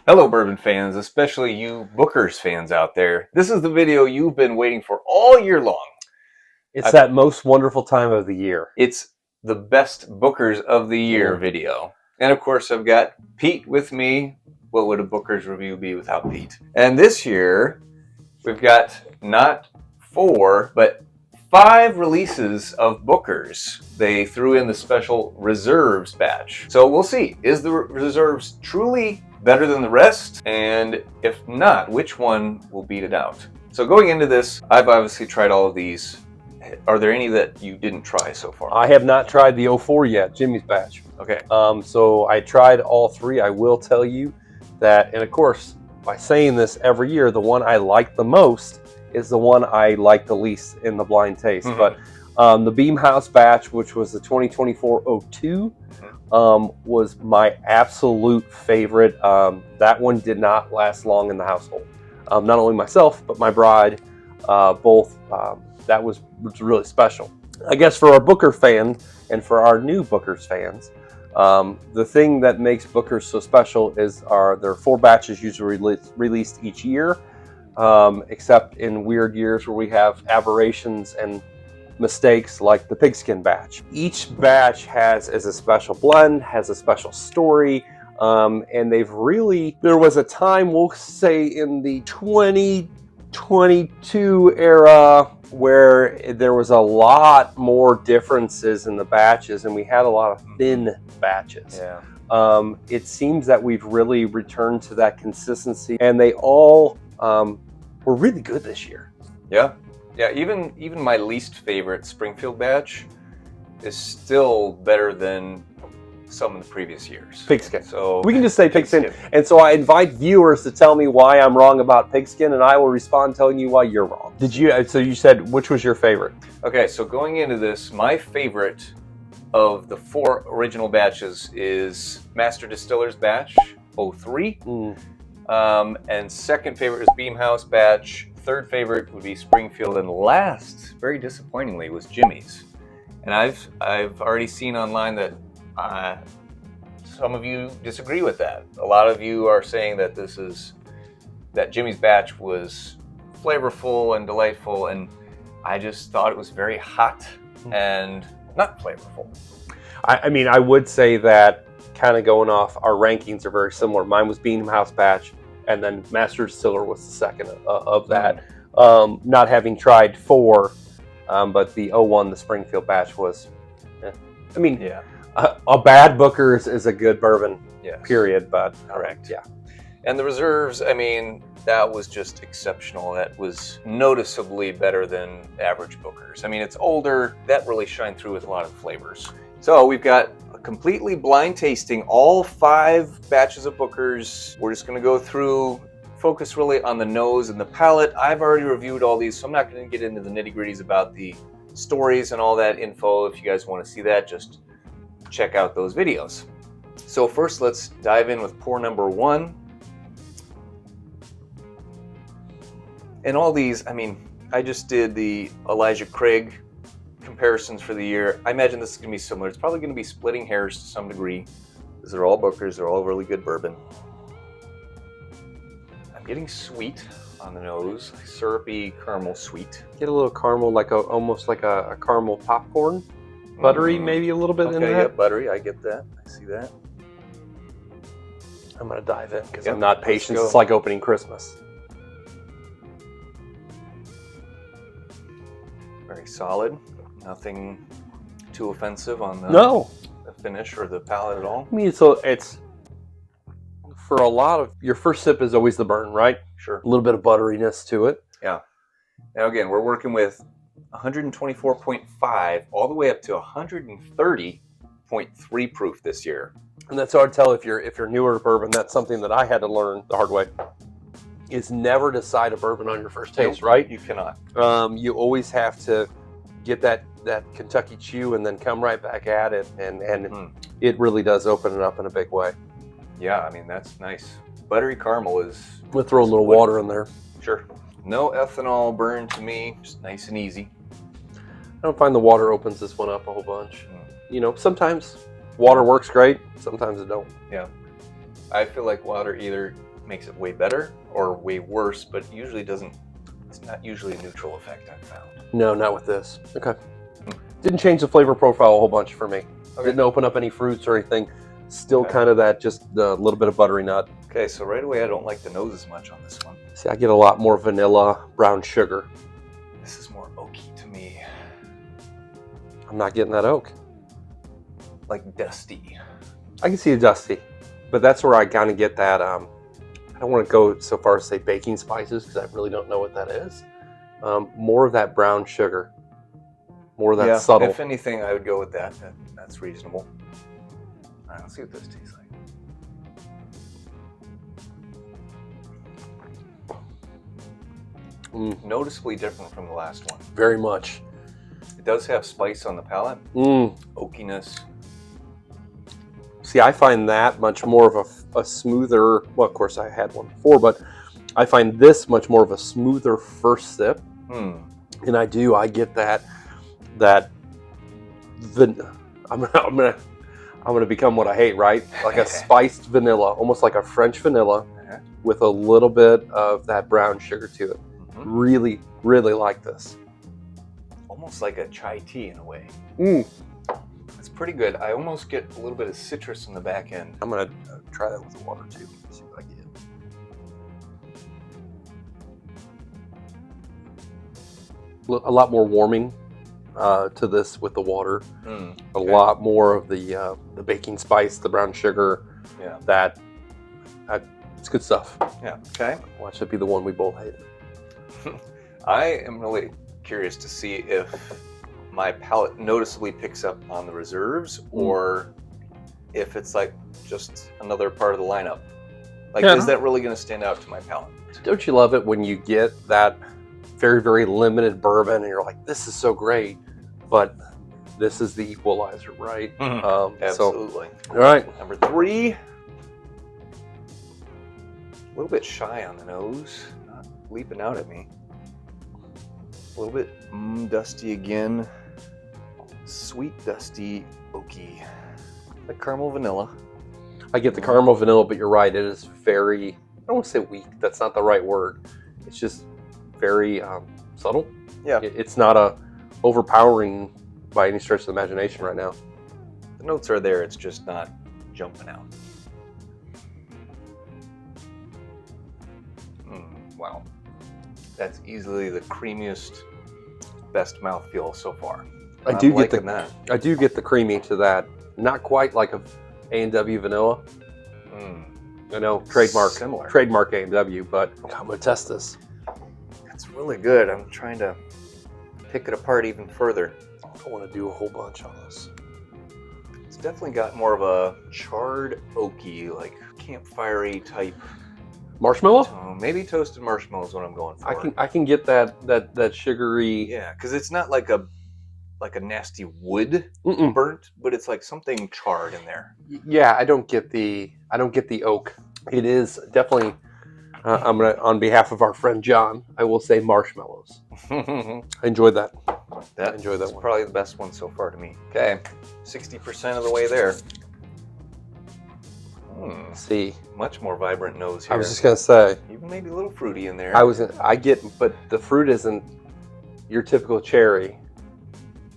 Hello, bourbon fans, especially you Booker's fans out there. This is the video you've been waiting for all year long. It's that most wonderful time of the year. It's the best Booker's of the year video. And of course, I've got Pete with me. What would a Booker's review be without Pete? And this year, we've got not 4, but 5 releases of Booker's. They threw in the special Reserves batch. So we'll see. Is the Reserves truly better than the rest? And if not, which one will beat it out? So going into this, I've obviously tried all of these. Are there any that you didn't try so far? I have not tried the 04 yet, Jimmy's batch. Okay. So I tried all 3. I will tell you that, and of course, by saying this every year, the one I like the most is the one I like the least in the blind taste. Mm-hmm. But the Beam House batch, which was the 2024-02, was my absolute favorite. That one did not last long in the household. Not only myself, but my bride, both. That was really special. I guess for our Booker fan and for our new Booker's fans, the thing that makes Booker's so special is there are 4 batches usually released each year, except in weird years where we have aberrations and mistakes like the pigskin batch. Each batch has a special blend, has a special story, and they've really, there was a time, we'll say in the 2022 era, where there was a lot more differences in the batches and we had a lot of thin batches. Yeah. It seems that we've really returned to that consistency, and they all were really good this year. Yeah. Yeah, even my least favorite Springfield batch is still better than some of the previous years. Pigskin. So we can just say pigskin. And so I invite viewers to tell me why I'm wrong about pigskin, and I will respond telling you why you're wrong. So you said, which was your favorite? Okay, so going into this, my favorite of the 4 original batches is Master Distiller's batch 03. And second favorite is Beam House batch. Third favorite would be Springfield, and last, very disappointingly, was Jimmy's. And I've already seen online that some of you disagree with that. A lot of you are saying that that Jimmy's batch was flavorful and delightful, and I just thought it was very hot and not flavorful. I mean, I would say that, kind of going off, our rankings are very similar. Mine was Beam House batch, and then Master Distiller was the second of that. Not having tried 4, but the 01, the Springfield batch was, I mean, yeah. A bad Booker's is a good bourbon, Yes. period, but Correct. Yeah. And the Reserves, I mean, that was just exceptional. That was noticeably better than average Booker's. I mean, it's older. That really shined through with a lot of flavors. So we've got a completely blind tasting, all 5 batches of Booker's. We're just going to go through, focus really on the nose and the palate. I've already reviewed all these, so I'm not going to get into the nitty-gritties about the stories and all that info. If you guys want to see that, just check out those videos. So first, let's dive in with pour number 1. And all these, I mean, I just did the Elijah Craig comparisons for the year. I imagine this is going to be similar. It's probably going to be splitting hairs to some degree, because they're all Booker's. They're all really good bourbon. I'm getting sweet on the nose, syrupy caramel sweet. Get a little caramel, almost like a caramel popcorn. Buttery, maybe a little bit in that. Okay, yeah, buttery. I get that. I see that. I'm going to dive in because Yep, I'm not patient. It's like opening Christmas. Very solid. Nothing too offensive on the, the finish or the palate at all. I mean, so it's, for a lot of, your first sip is always the burn, right? Sure. A little bit of butteriness to it. Yeah. Now again, we're working with 124.5 all the way up to 130.3 proof this year. And that's hard to tell if you're newer to bourbon. That's something that I had to learn the hard way. Is never decide a bourbon on your first taste, right? You cannot. You always have to get that Kentucky chew and then come right back at it, and it really does open it up in a big way. Yeah, I mean, that's nice. Buttery caramel is... We'll throw a little water in there. Sure. No ethanol burn to me, just nice and easy. I don't find the water opens this one up a whole bunch. You know, sometimes water works great, sometimes it don't. Yeah. I feel like water either makes it way better or way worse, but usually doesn't. It's not usually a neutral effect I've found. No, not with this. Okay. Didn't change the flavor profile a whole bunch for me. Okay. Didn't open up any fruits or anything. Still Okay. kind of that, just a little bit of buttery nut. Okay, so right away I don't like the nose as much on this one. See, I get a lot more vanilla, brown sugar. This is more oaky to me, I'm not getting that oak. like dusty. I can see a dusty, but that's where I kind of get that. I don't want to go so far as say baking spices because I really don't know what that is. More of that brown sugar, more of that subtle. If anything, I would go with that. That's reasonable. All right, let's see what this tastes like. Noticeably different from the last one. Very much. It does have spice on the palate, Mm. oakiness. See, I find that much more of a smoother. Well, of course, I had one before, but I find this much more of a smoother first sip. And I get that I'm gonna become what I hate, right? Like a spiced vanilla, almost like a French vanilla with a little bit of that brown sugar to it. Really, really like this. Almost like a chai tea in a way. Mm. It's pretty good. I almost get a little bit of citrus in the back end. I'm gonna try that with the water too. See what I get. A lot more warming to this with the water. A lot more of the baking spice, the brown sugar. Yeah. That it's good stuff. Yeah. Okay. Watch it be the one we both hate. I am really curious to see if my palate noticeably picks up on the reserves or if it's like just another part of the lineup. Like, is that really going to stand out to my palate? Don't you love it when you get that very, very limited bourbon and you're like, this is so great, but this is the equalizer, right? Absolutely. All right. Number 3. A little bit shy on the nose, not leaping out at me. A little bit dusty again. Sweet, dusty, oaky. Like caramel vanilla. I get the caramel vanilla, but you're right. It is very, I don't want to say weak. That's not the right word. It's just very subtle. Yeah. It's not a overpowering by any stretch of the imagination right now. The notes are there. It's just not jumping out. Wow. That's easily the creamiest, best mouthfeel so far. I do get the creamy to that. Not quite like a A&W vanilla. I know Similar. trademark A&W, but I'm gonna test this. It's really good. I'm trying to pick it apart even further. I want to do a whole bunch on this. It's definitely got more of a charred, oaky, like campfire-y type. Marshmallow? Maybe toasted marshmallow is what I'm going for. I can get that sugary. Yeah, because it's not like a nasty wood burnt, but it's like something charred in there. Yeah, I don't get the oak. It is definitely. I'm gonna, on behalf of our friend John, I will say marshmallows. I enjoyed that. That's probably the best one so far to me. Okay, 60% of the way there. See, much more vibrant nose here. I was just gonna say, even maybe a little fruity in there. But the fruit isn't your typical cherry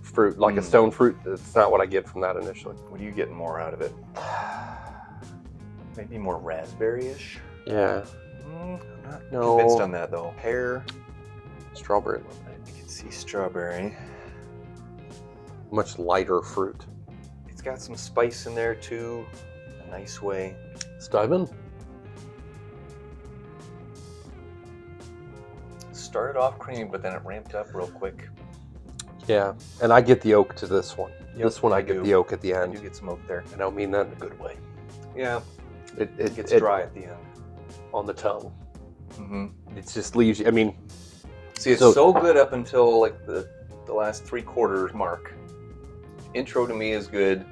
fruit, like a stone fruit. That's not what I get from that initially. What are you getting more out of it? Maybe more raspberry-ish. Yeah. I'm not convinced on that though. Pear, strawberry lemonade. I can see strawberry. Much lighter fruit. It's got some spice in there too. A nice way. Let's dive in. Started off creamy, but then it ramped up real quick. Yeah, and I get the oak to this one. Yep, this one I get the oak at the end. You get some oak there. And I don't mean that in a good way. Yeah. It gets dry at the end. On the tongue. It just leaves you, see, it's so good up until like the last 3/4 mark. Intro to me is good.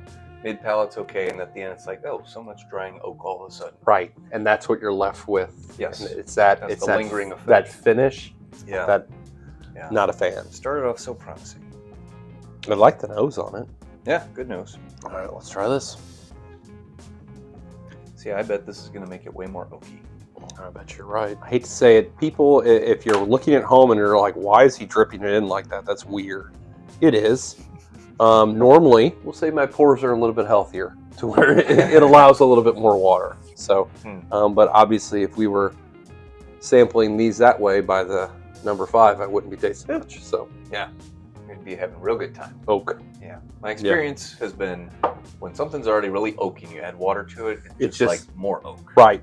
Mid palate's okay, and at the end it's like, oh, so much drying oak all of a sudden. Right, and that's what you're left with. Yes. And it's that lingering effect. That finish. Yeah. Not a fan. Started off so promising. I like the nose on it. Yeah, good nose. All right, let's try this. See, I bet this is going to make it way more oaky. I bet you're right. I hate to say it. People, if you're looking at home and you're like, why is he dripping it in like that? That's weird. It is. Normally, we'll say my pours are a little bit healthier to where it allows a little bit more water. So, but obviously if we were sampling these that way by the number 5, I wouldn't be tasting much. So yeah, you'd be having a real good time. Oak. Yeah, my experience has been when something's already really oaky and you add water to it, it's just like more oak. Right.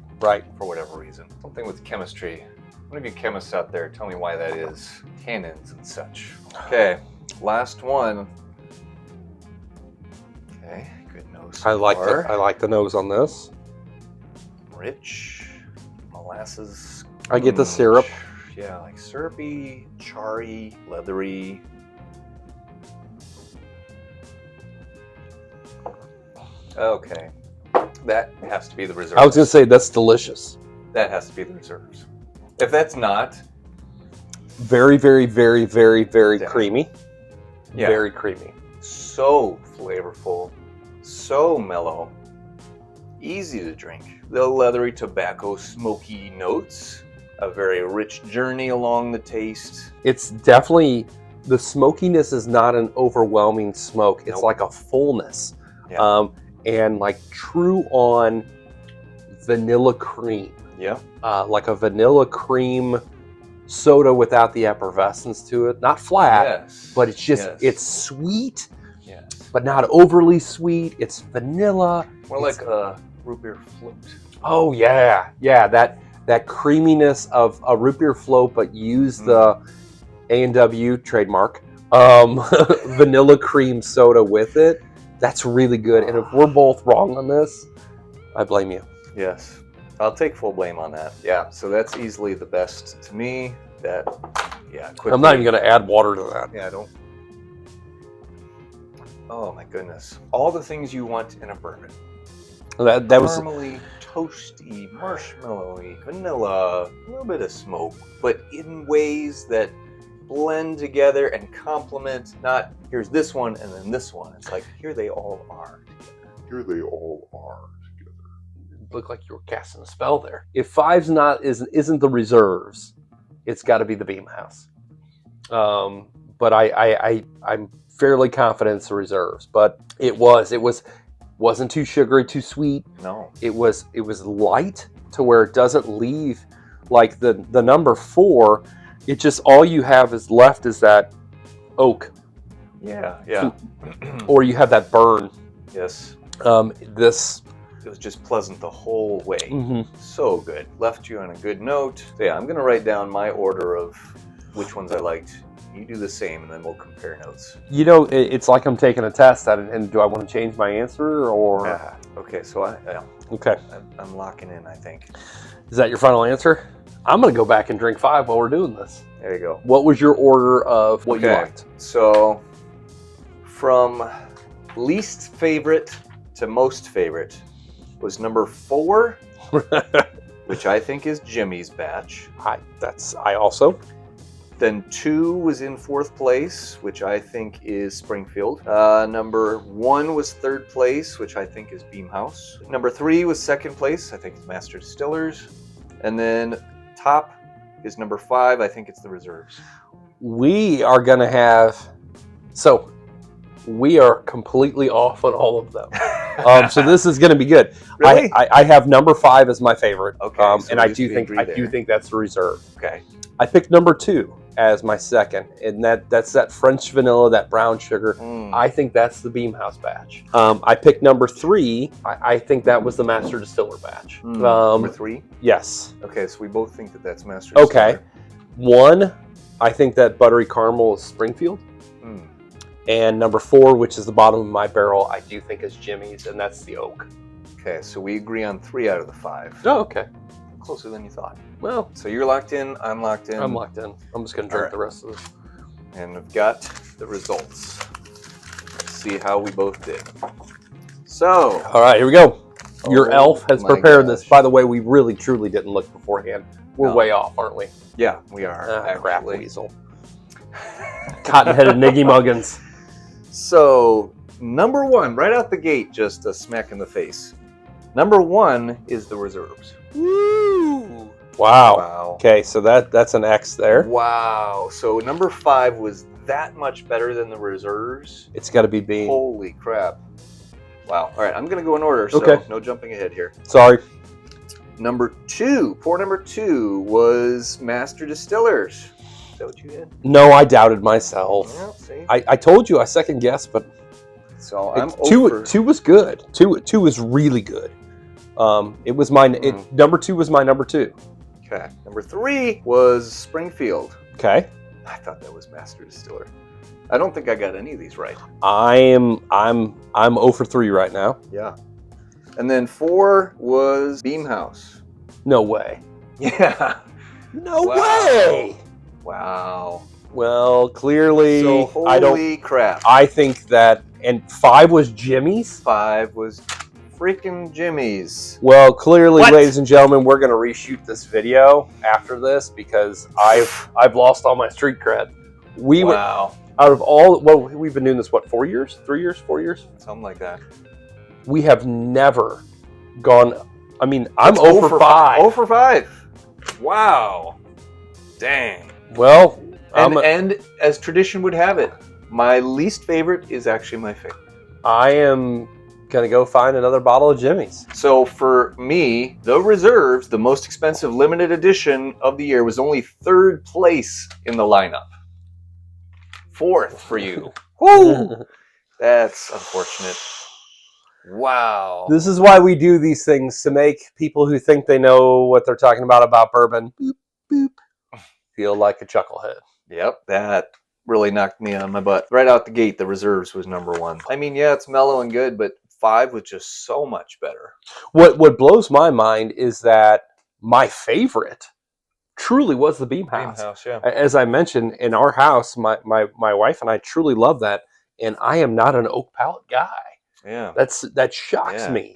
For whatever reason. Something with chemistry. One of you chemists out there, tell me why that is. Tannins and such. Okay, last one. Okay, good nose. I like the nose on this. Rich molasses. I get the syrup. Yeah, like syrupy, charry, leathery. Okay, that has to be the reserves. I was gonna say that's delicious. That has to be the reserves. If that's not, very, very, very, very, very creamy. Yeah. Very creamy. So flavorful, so mellow, easy to drink. The leathery tobacco, smoky notes, a very rich journey along the taste. It's definitely, the smokiness is not an overwhelming smoke. It's like a fullness. Yeah. And like true on vanilla cream. Yeah. Like a vanilla cream soda without the effervescence to it. Not flat, but it's just, it's sweet, but not overly sweet. It's vanilla. More like a root beer float. Oh yeah. Yeah, that creaminess of a root beer float, but use the A&W trademark vanilla cream soda with it. That's really good. And if we're both wrong on this, I blame you. Yes. I'll take full blame on that. Yeah, so that's easily the best to me. That, quickly. I'm not even going to add water to that. Yeah, I don't. Oh my goodness. All the things you want in a bourbon. That was Caramely, toasty, marshmallowy, vanilla, a little bit of smoke, but in ways that blend together and complement. Not here's this one and then this one. It's like here they all are together. Here they all are together. Look like you were casting a spell there. If 5's isn't the reserves, it's got to be the Beam House. But I'm fairly confident it's the reserves. But it wasn't too sugary, too sweet. No. It was light to where it doesn't leave like the number 4. It just, all you have is left is that oak. Yeah. Or you have that burn. Yes. This. It was just pleasant the whole way. So good. Left you on a good note. So yeah, I'm going to write down my order of which ones I liked. You do the same, and then we'll compare notes. You know, it's like I'm taking a test, and do I want to change my answer, or? Okay, so I'm locking in, I think. Is that your final answer? I'm going to go back and drink 5 while we're doing this. There you go. What was your order of what you liked? So, from least favorite to most favorite was number 4, which I think is Jimmy's batch. I also. Then 2 was in 4th place, which I think is Springfield. Number 1 was 3rd place, which I think is Beam House. Number 3 was 2nd place, I think it's Master Distillers. And then top is number 5, I think it's the Reserves. We are going to have, so we are completely off on all of them. So this is going to be good. Really? I have number 5 as my favorite. Okay. And I do think that's the Reserve. Okay. I picked number 2 as my second, and that's that French vanilla, that brown sugar. I think that's the Beam House batch. I picked number 3. I think that was the Master Distiller batch. Number 3? Yes. Okay, so we both think that that's Master Distiller. Okay. 1, I think that buttery caramel is Springfield. And number 4, which is the bottom of my barrel, I do think is Jimmy's, and that's the oak. Okay, so we agree on 3 out of the 5. Oh, okay. Closer than you thought. Well, so you're locked in, I'm locked in. I'm locked in. I'm just going to drink the rest of this. And we've got the results. Let's see how we both did. So. All right, here we go. Your elf has prepared this. By the way, we really, truly didn't look beforehand. We're way off, aren't we? Yeah, we are. Crap weasel. Cotton-headed Niggy Muggins. So, number 1, right out the gate, just a smack in the face. Number 1 is the Reserves. Woo! Wow. Wow. Okay, so that's an X there. Wow. So number 5 was that much better than the reserves. It's got to be Beam. Holy crap. Wow. All right, I'm going to go in order, so Okay. no jumping ahead here. Sorry. Number 2, pour number 2 was Master Distillers. Is that what you had? No, I doubted myself. Well, see. I told you I second guessed, but So I'm two was good. Two was really good. It was number 2 was my number 2. Okay. Number 3 was Springfield. Okay. I thought that was Master Distiller. I don't think I got any of these right. I'm 0 for 3 right now. Yeah. And then 4 was Beam House. No way. Yeah. No Wow. way. Wow. Well, clearly, So holy crap. I think that, and 5 was Jimmy's. 5 was freaking Jimmy's. Well, clearly, What? ladies and gentlemen, we're going to reshoot this video after this because I've lost all my street cred. Wow. Out of all, well, we've been doing this, what, 4 years? 3 years? 4 years? Something like that. We have never gone, I mean, I'm 0 for 5. 0 for 5. Wow. Dang. Well, And as tradition would have it, my least favorite is actually my favorite. I am going to go find another bottle of Jimmy's. So for me, the reserves, the most expensive limited edition of the year, was only 3rd place in the lineup. 4th for you. Woo! That's unfortunate. Wow. This is why we do these things, to make people who think they know what they're talking about bourbon, boop, boop, feel like a chucklehead. Yep, that really knocked me on my butt. Right out the gate, the reserves was number 1. I mean, yeah, it's mellow and good, but 5 was just so much better. What blows my mind is that my favorite truly was the Beam House. Beam House, yeah. As I mentioned, in our house, my wife and I truly love that, and I am not an oak palate guy. Yeah. That shocks me.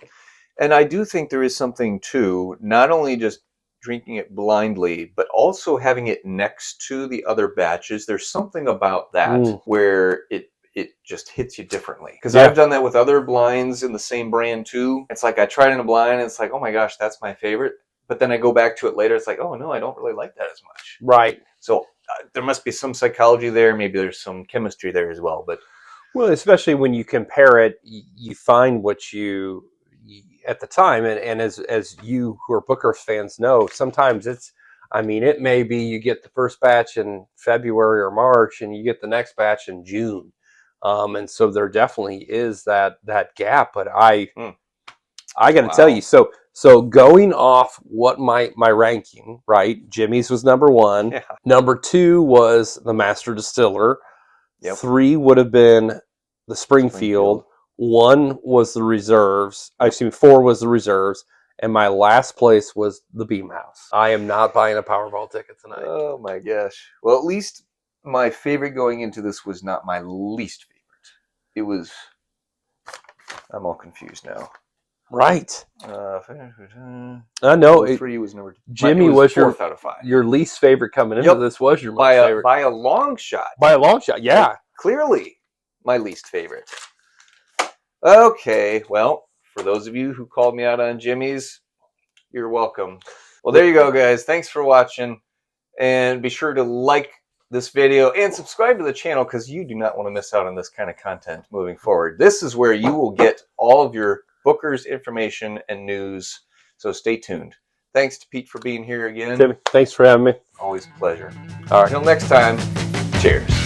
And I do think there is something too, not only just drinking it blindly, but also having it next to the other batches. There's something about that where it just hits you differently. Because I've done that with other blinds in the same brand too. It's like I tried in a blind and it's like, oh my gosh, that's my favorite. But then I go back to it later. It's like, oh no, I don't really like that as much. Right. So there must be some psychology there. Maybe there's some chemistry there as well. But well, especially when you compare it, you find what you at the time, and as you who are Booker fans know, sometimes it's, I mean, it may be you get the first batch in February or March, and you get the next batch in June, and so there definitely is that gap. But I got to tell you, so going off what my ranking, right? Jimmy's was number 1. Yeah. Number 2 was the Master Distiller. Yep. 3 would have been the Springfield. 1 was the reserves. Excuse me, 4 was the reserves. And my last place was the Beam House. I am not buying a Powerball ticket tonight. Oh my gosh. Well, at least my favorite going into this was not my least favorite. It was, I'm all confused now. Right. I know. 3 was number 2. Jimmy was your 4th out of 5. Your least favorite coming into this was your most favorite. By a long shot. By a long shot, yeah. Clearly my least favorite. Okay, well, for those of you who called me out on Jimmy's, you're welcome. Well, there you go, guys. Thanks for watching. And be sure to like this video and subscribe to the channel because you do not want to miss out on this kind of content moving forward. This is where you will get all of your Booker's information and news. So stay tuned. Thanks to Pete for being here again. Timmy, thanks for having me. Always a pleasure. All right. Until next time, cheers.